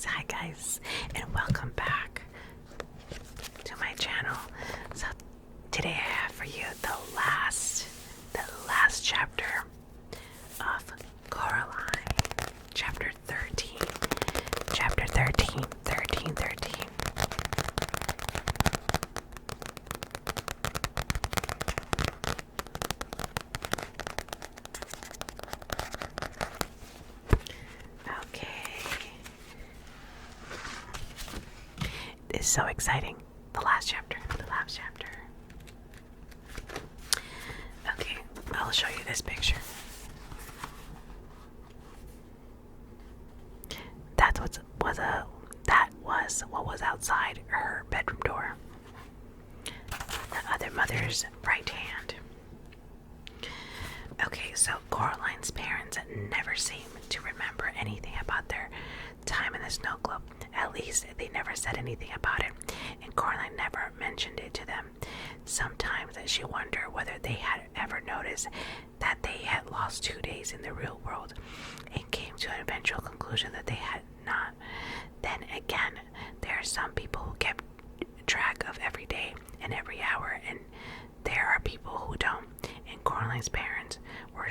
Hi guys, and welcome back to my channel. So today I have for you the last chapter of Coraline, chapter 13. Chapter 13. Okay. It's so exciting. The last chapter. Okay, I'll show you this picture. That was what was outside her bedroom door. The other mother's right hand. Okay, so Coraline's parents never seem to remember anything about their time in the snow globe. At least they never said anything about it, and Coraline never mentioned it to them. Sometimes she wondered whether they had ever noticed that they had lost 2 days in the real world, and came to an eventual conclusion that they had not. Then again, there are some people who kept track of every day and every hour, and there are people who don't. And Coraline's parents were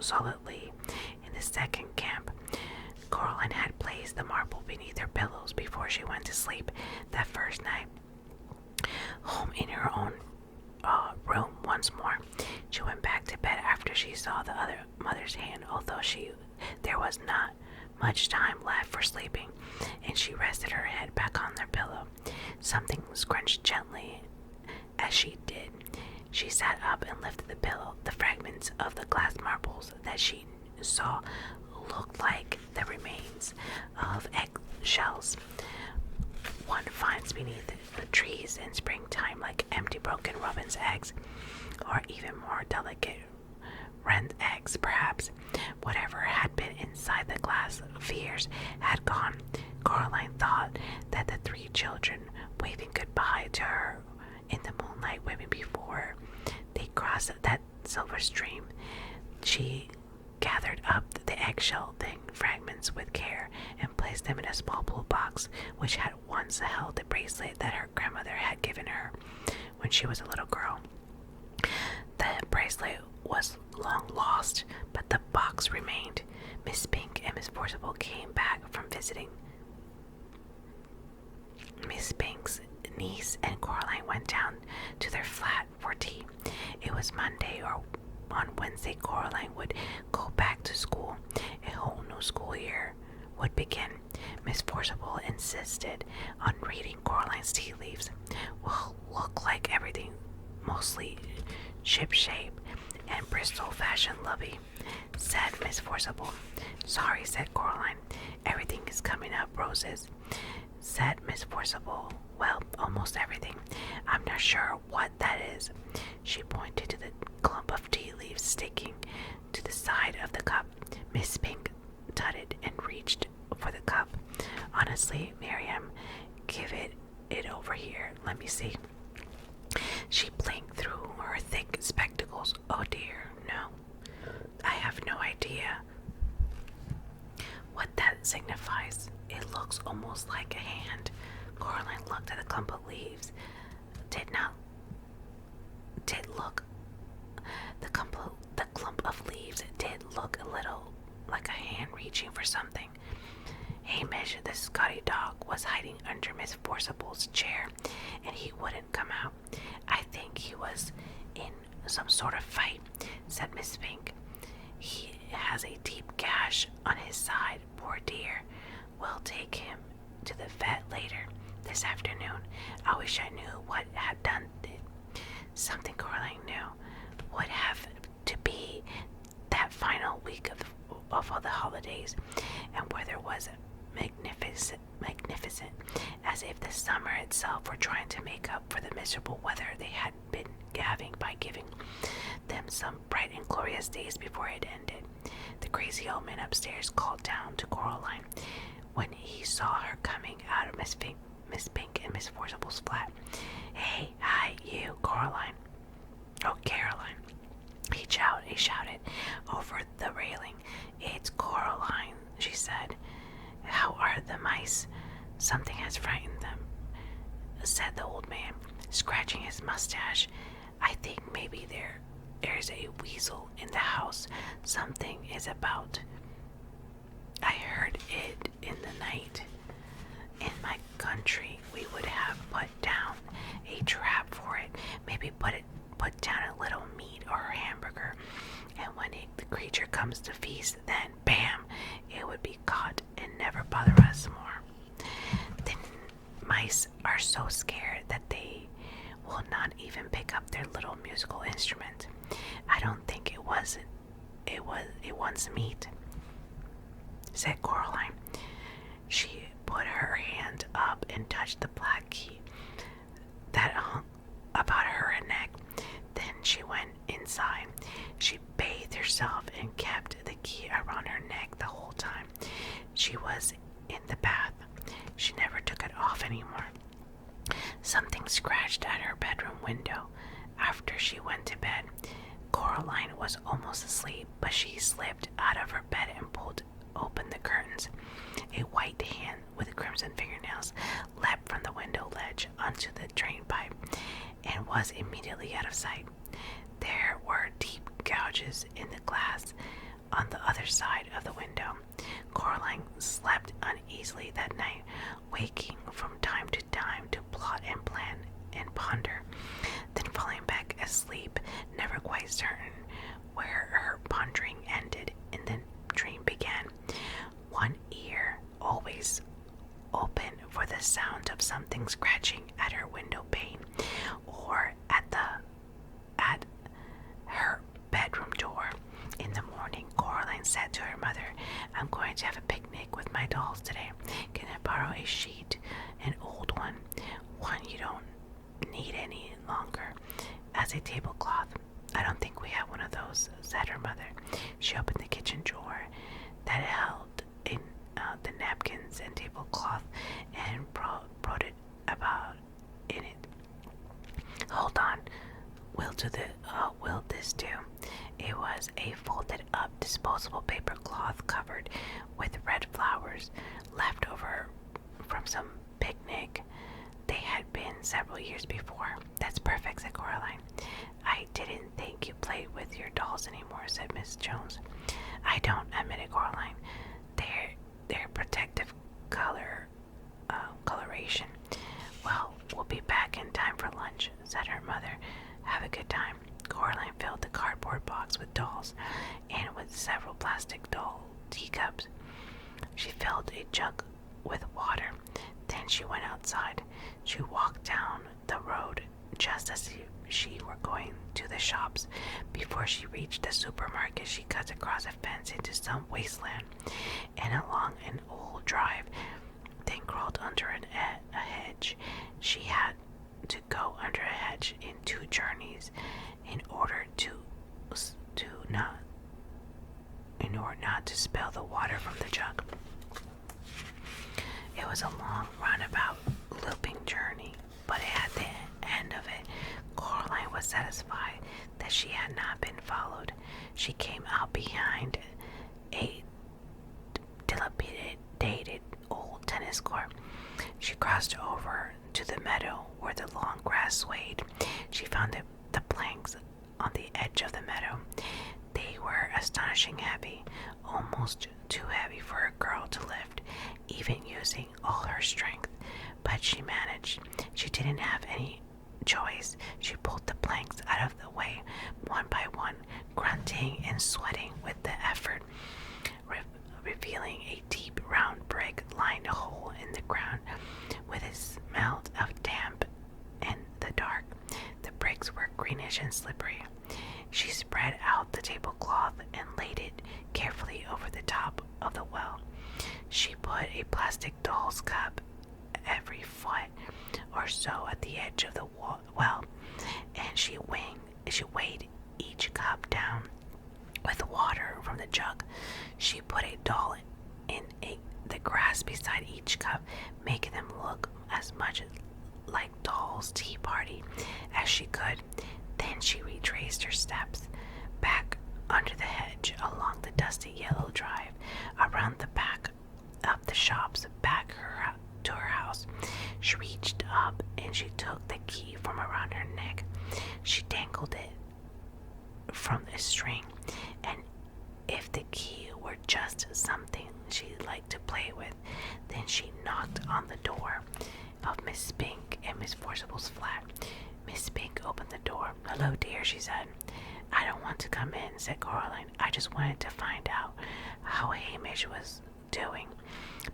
solidly in the second camp. Coraline had placed the marble beneath her pillows before she went to sleep that first night. Home in her own room once more, she went back to bed after she saw the other mother's hand, although there was not much time left for sleeping, and she rested her head back on their pillow. Something scrunched gently as she did. She sat up and lifted the pillow. The fragments of the glass marbles that she saw looked like the remains of eggshells one finds beneath the trees in springtime, like empty broken robin's eggs, or even more delicate wren's eggs, perhaps. Whatever had been inside the glass for years had gone. Coraline thought that the 3 children waving goodbye to her in the moonlight women before they crossed that silver stream. She gathered up the eggshell fragments with care and placed them in a small blue box which had once held the bracelet that her grandmother had given her when she was a little girl. The bracelet was long lost, but the box remained. Miss Pink and Miss Forcible came back from visiting. Miss Pink's niece and Coraline went down to their flat for tea. It was Monday, or on Wednesday Coraline would go back to school. A whole new school year would begin. Miss Forcible insisted on reading Coraline's tea leaves. Will look like everything mostly ship-shape and Bristol fashion lovey, said Miss Forcible. Sorry, said Coraline. Everything is coming up roses, said Miss Forcible. Well, almost everything. I'm not sure what that is. She pointed to the clump of tea leaves sticking to the side of the cup. Miss Pink tutted and reached for the cup. Honestly, Miriam, give it over here. Let me see. She blinked through her thick spectacles. Oh dear, no. I have no idea what that signifies. It looks almost like a hand. Coraline looked at the clump of leaves. The clump of leaves did look a little like a hand reaching for something. Hamish, the Scotty dog, was hiding under Miss Forcible's chair, and he wouldn't come out. I think he was in some sort of fight, said Miss Pink. He has a deep gash on his side, poor dear. We'll take him to the vet later this afternoon. I wish I knew what had done it. Something Coraline knew would have to be that final week of all the holidays, and weather was magnificent, as if the summer itself were trying to make up for the miserable weather they had been having by giving them some bright and glorious days before it ended. The crazy old man upstairs called down to Coraline when he saw her coming out of Miss Pink and Miss Forcible's flat. Hey, hi, you, Coraline. Oh, Caroline. He shouted over the railing. It's Coraline, she said. How are the said the old man, scratching his mustache. I think maybe there's a weasel in the house. Something is about. I heard it in the night. In my country, we would have put down a trap for it. Maybe put down a little meat or a hamburger, and when the creature comes to feast, then bam, it would be caught and never bother us more. The mice are so scared that they will not even pick up their little musical instrument. I don't think it wants meat, said Coraline. She put her hand up and touched the black key that hung about her neck. Then she went inside. She bathed herself and kept the key around her neck the whole time she was in the bath. She never took it off anymore. Something scratched at her bedroom window after she went to bed. Coraline was almost asleep, but she slipped out of her bed and pulled open the curtains. A white hand with crimson fingernails leapt from the window ledge onto the drain pipe and was immediately out of sight. There were deep gouges in the glass on the other side of the window. Coraline slept uneasily that night, waking from time to time to plot and plan and ponder, then falling back asleep, never quite certain where her pondering ended and the dream began. One ear always open for the sound of something scratching at her window pane or at her bedroom door. In the morning, Coraline said to her mother, I'm going to have a picnic with my dolls today. Can I borrow a sheet? An old one you don't need any longer, as a tablecloth. I don't think we have one of those, said her mother. She opened the kitchen drawer that held the napkins and tablecloth and brought it about in it. Hold on, will this do? It was a folded up disposable paper cloth covered with red flowers left over from some picnic they had been several years before. That's perfect, said Coraline. I didn't think you played with your dolls anymore, said Miss Jones. I don't, admitted Coraline. They're protective coloration. Well, we'll be back in time for lunch, said her mother. Have a good time. Coraline filled the cardboard box with dolls and with several plastic doll teacups. She filled a jug with water. Then she went outside. She walked down the road just as she were going to the shops. Before she reached the supermarket, she cut across a fence into some wasteland and along an old drive, then crawled under a hedge. She had to go under a hedge in 2 journeys in order not to spill the water from the jug. It was a long, roundabout, looping journey, but at the end of it, Coraline was satisfied that she had not been followed. She came out behind a dilapidated old tennis court. She crossed over to the meadow where the long grass swayed. She found the planks on the edge of the meadow. They were astonishingly heavy, almost too heavy for a girl to lift, even using all her strength. But she managed. She didn't have any choice. She pulled the planks out of the way, one by one, grunting and sweating with the effort, revealing a deep round brick lined a hole in the ground with a smell of damp and the dark. The bricks were greenish and slippery. She spread out the tablecloth and laid it carefully over the top of the well. She put a plastic doll's cup every foot or so at the edge of the well, and she weighed each cup down with water from the jug. She put a doll in the grass beside each cup, making them look as much like Doll's Tea Party as she could. Then she retraced her steps back under the hedge, along the dusty yellow drive, around the back of the shops, back to her house. She reached up in and she took the key from around her neck. She dangled it from the string, and if the key were just something she liked to play with, then she knocked on the door of Miss Spink and Miss Forcible's flat. Miss Spink opened the door. "Hello, dear," she said. "I don't want to come in," said Coraline. "I just wanted to find out how Hamish was doing."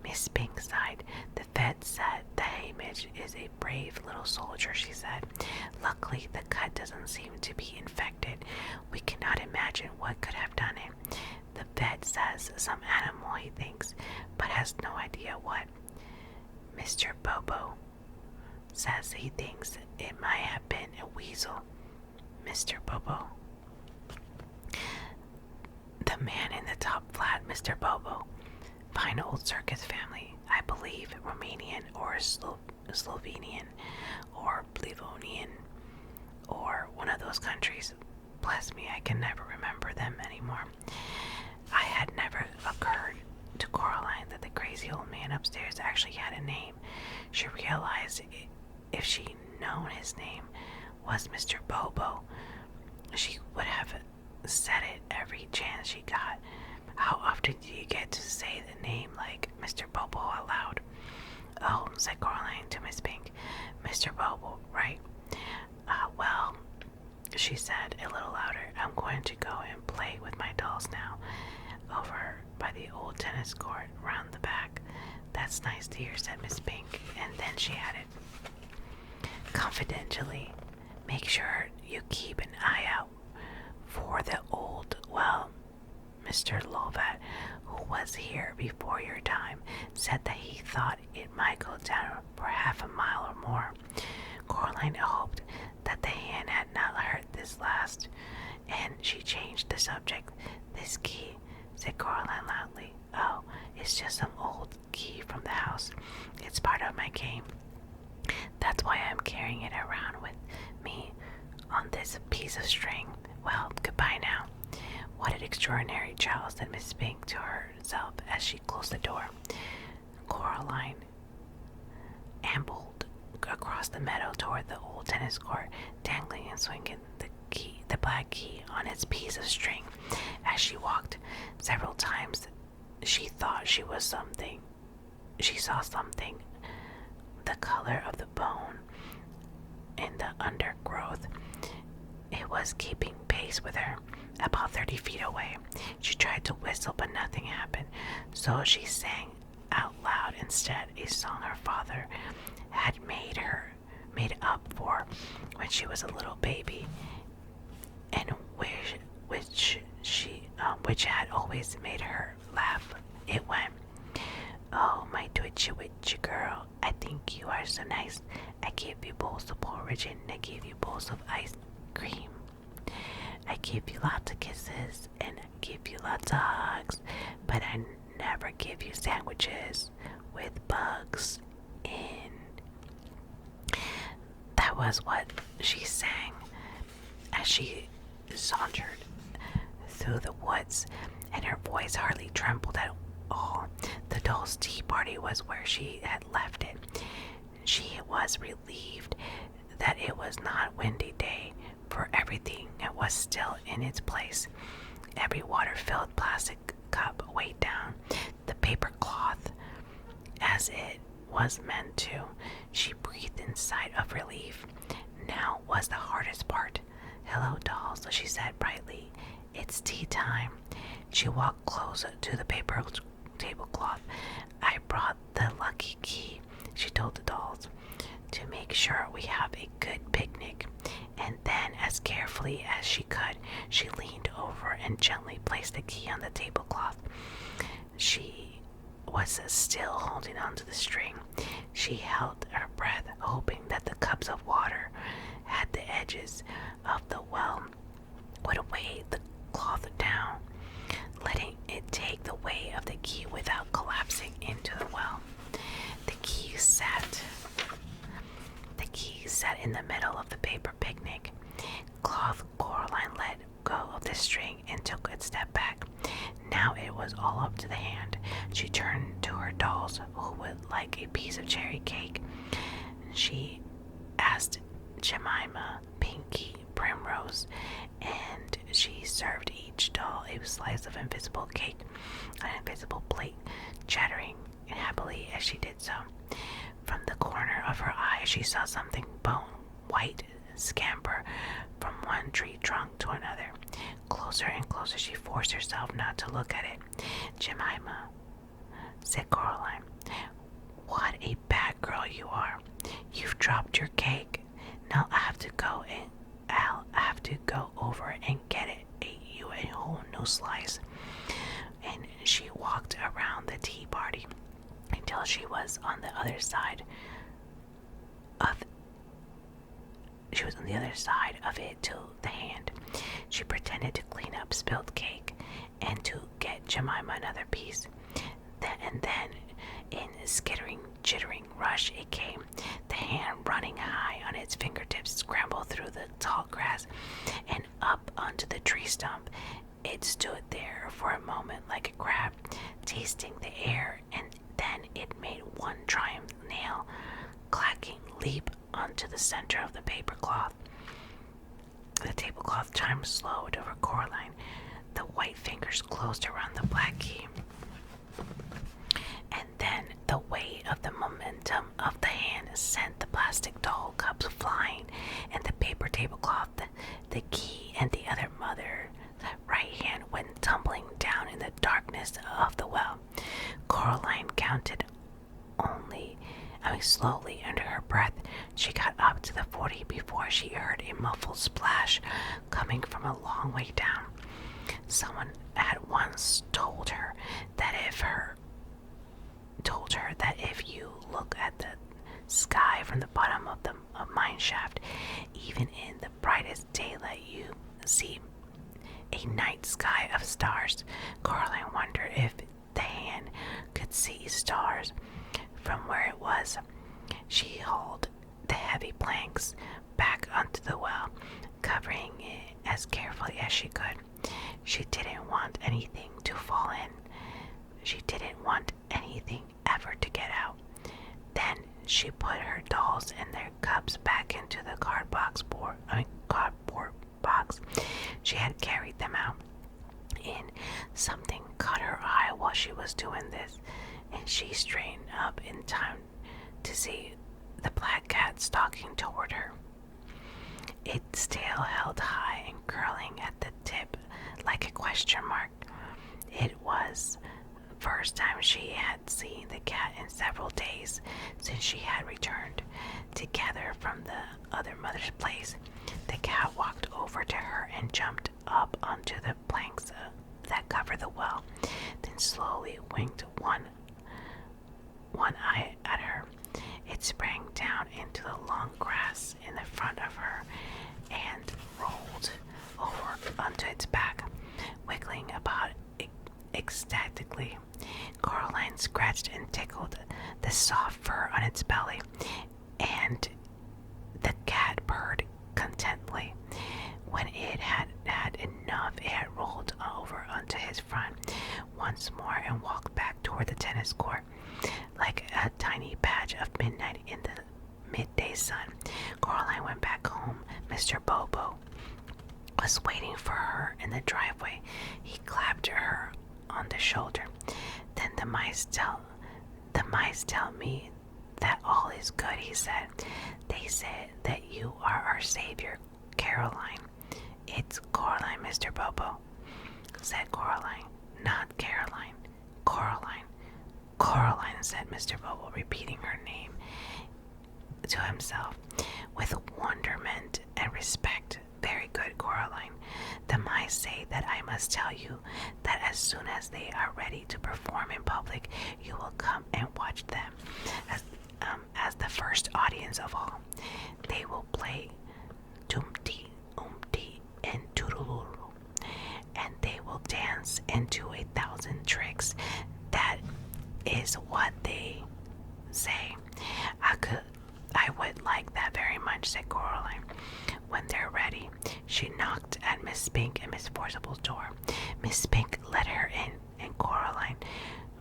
Miss Spink sighed. "The vet said that Hamish is a brave little soldier," she said. "Luckily, the cut doesn't seem to be infected. We cannot imagine what could have done it. The vet says some animal, he thinks, but has no idea what. Mr. Bobo says he thinks it might have been a weasel." Mr. Bobo. "The man in the top flat, Mr. Bobo. Fine old circus family, I believe, Romanian or Slovenian or Livonian or one of those countries. Bless me, I can never remember them anymore." I had never occurred to Coraline that the crazy old man upstairs actually had a name. She realized if she'd known his name was Mr. Bobo, she would have said it every chance she got. "How often do you get to say the name like Mr. Bobo aloud?" "Oh," said Coraline to Miss Pink. "Mr. Bobo, right? Well," she said a little louder, "I'm going to go and play with my dolls now, over by the old tennis court round the back." "That's nice, dear," said Miss Pink, and then she added, "Confidentially, make sure you keep an eye out for the old, well, Mr. Lovat, who was here before your time, said that he thought it might go down for half a mile or more." Coraline hoped that the hand had not heard this last, and she changed the subject. "This key," said Coraline loudly. "Oh, it's just some old key from the house. It's part of my game. That's why I'm carrying it around with me on this piece of string. Well, goodbye now." "What an extraordinary child," said Miss Spink to herself as she closed the door. Coraline ambled across the meadow toward the old tennis court, dangling and swinging the black key on its piece of string. As she walked, several times she thought she saw something the color of the bone in the undergrowth. It was keeping pace with her, about 30 feet away. She tried to whistle, but nothing happened, so she sang out loud instead a song her father had made up for when she was a little baby, and which had always made her laugh. It went, "Oh, my twitchy witchy girl, I think you are so nice. I give you bowls of porridge and I give you bowls of ice cream. I give you lots of kisses and I give you lots of hugs, but I never give you sandwiches with bugs in." That was what she sang as she sauntered through the woods, and her voice hardly trembled at all. The doll's tea party was where she had left it. She was relieved that it was not a windy day, for everything was still in its place. Every water-filled plastic cup weighed down the paper cloth as it was meant to. She breathed in sigh of relief. Now was the hardest part. "Hello, dolls," she said brightly. "It's tea time." She walked close to the paper tablecloth. "I brought the lucky key," she told the dolls, "to make sure we have a good picnic." And then, as carefully as she could, she leaned over and gently placed the key on the tablecloth. She was still holding onto the string. She held her breath, hoping that the cups of water at the edges of the well would weigh the cloth down, letting it take the weight of the key without collapsing into the well. The key sat in the middle of the paper picnic. Coraline let go of the string and took a step back. Now it was all up to the hand. She turned to her dolls, who would like a piece of cherry cake. She passed Jemima, Pinky, Primrose, and she served each doll a slice of invisible cake on an invisible plate, chattering happily as she did so. From the corner of her eye, she saw something bone-white scamper from one tree trunk to another. Closer and closer, she forced herself not to look at it. "Jemima," said Coraline, "what a bad girl you are. You've dropped your cake. Now I'll have to go over and get you a whole new slice." And she walked around the tea party until she was on the other side of it to the hand. She pretended to clean up spilled cake and to get Jemima another piece. And then, in a skittering, jittering rush it came, the hand running high on its fingertips, scrambled through the tall grass and up onto the tree stump. It stood there for a moment like a crab, tasting the air, and then it made one triumph nail clacking leap onto the center of the tablecloth. The tablecloth chime slowed over Coraline. The white fingers closed around the black key. And then the weight of the momentum of the hand sent the plastic doll cups flying, and the paper tablecloth, the key, and the other mother's right hand went tumbling down in the darkness of the well. Coraline counted slowly under her breath. She got up to the 40 before she heard a muffled splash coming from a long way down. Someone had once told her that if you look at the sky from the bottom of the mine shaft, even in the brightest daylight, you see a night sky of stars. Coraline wondered if the hand could see stars from where it was. She hauled the heavy planks back onto the well, covering it as carefully as she could. She didn't want anything to fall in. She didn't want anything ever to get out. Then she put her dolls and their cups back into the cardboard box she had carried them out in. Something caught her eye while she was doing this, and she straightened up in time to see the black cat stalking toward her. Its tail held high and curling at the tip like a question mark. It was the first time she had seen the cat in several days since she had returned together from the other mother's place. The cat walked over to her and jumped up onto the planks that covered the well, then slowly winked one eye at her. It sprang down into the long grass in the front of her and rolled over onto its back, wiggling about ecstatically. Coraline scratched and tickled the soft fur on its belly, and the cat purred contentedly. When it had had enough, it had rolled over onto his front once more and walked back toward the tennis court like a tiny patch of midnight in the midday sun. Coraline went back home. Mr. Bobo was waiting for her in the driveway. He clapped her on the shoulder. "Then the mice tell me that all is good," he said. "They said that you are our savior, Caroline." "It's Coraline, Mr. Bobo," said Coraline. "Not Caroline. Coraline." "Coraline," said Mr. Bobo, repeating her name to himself with wonderment and respect. "Very good, Coraline. The mice say that I must tell you that as soon as they are ready to perform in public, you will come and watch them as the first audience of all. They will play Tumti, Umti, and Toodaloo, and they will dance into 1,000 tricks. That is what they say." I would like that very much," said Coraline. When they're ready, she knocked at Miss Pink and Miss Forcible's door. Miss Pink let her in, and Coraline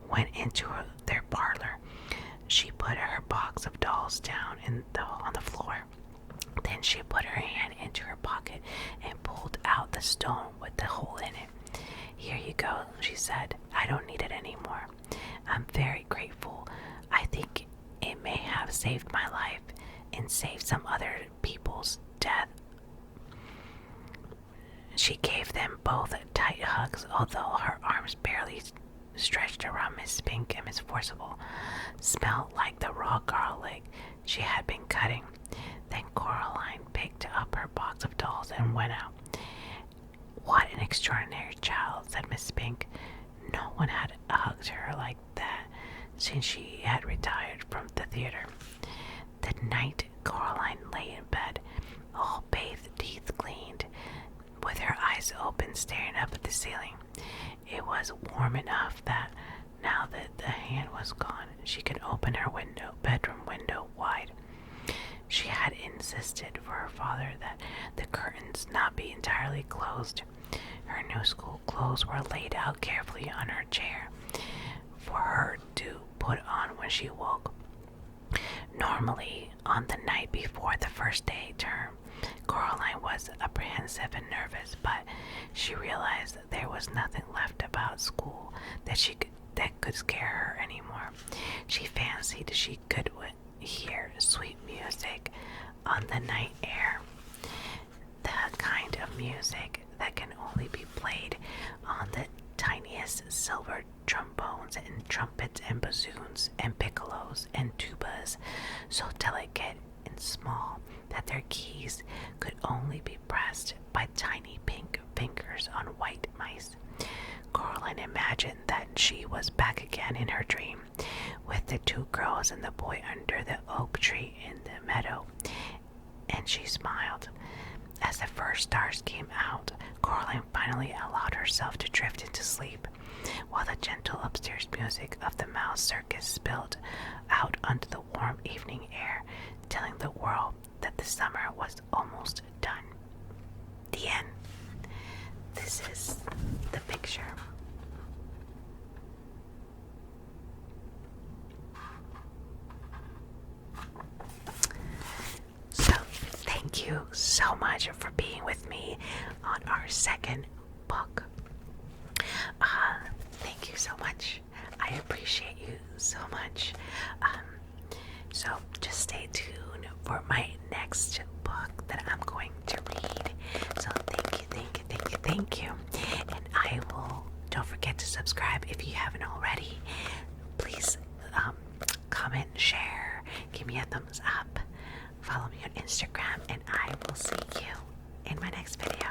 went into their parlor. She put her box of dolls down on the floor she put her hand into her pocket and pulled out the stone with the hole in it. "Here you go," she said. "I don't need it anymore. I'm very grateful. I think it may have saved my life and saved some other people's death." She gave them both tight hugs, although her arms barely stretched around Miss Pink, and Miss Forcible smelled like the raw garlic she had been cutting. Then Coraline picked up her box of dolls and went out. "What an extraordinary child," said Miss Pink. No one had hugged her like that since she had retired from the theater. That night, Coraline lay in bed, all bathed, teeth cleaned, with her eyes open, staring up at the ceiling. It was warm enough that now that the hand was gone, she could open her bedroom window wide. She had insisted for her father that the curtains not be entirely closed. Her new school clothes were laid out carefully on her chair for her to put on when she woke. Normally, on the night before the first day term, Coraline was apprehensive and nervous, but she realized that there was nothing left about school that could scare her anymore. She fancied she could hear sweet music on the night air, the kind of music that can only be played on the tiniest silver trombones and trumpets and bassoons and piccolos and tubas, so delicate and small that their keys could only be pressed by tiny pink fingers on white mice. Coraline imagined that she was back again in her dream, with the two girls and the boy under the oak tree in the meadow, and she smiled. As the first stars came out, Coraline finally allowed herself to drift into sleep, while the gentle upstairs music of the mouse circus spilled out onto the warm evening air, telling the world that the summer was almost done. The end. This is the picture. So, thank you so much for being with me on our second book. Thank you so much. I appreciate you so much. So just stay tuned for my next book that I'm going to read. So thank you. And I will, don't forget to subscribe if you haven't already. Please comment, share, give me a thumbs up, follow me on Instagram, and I will see you in my next video.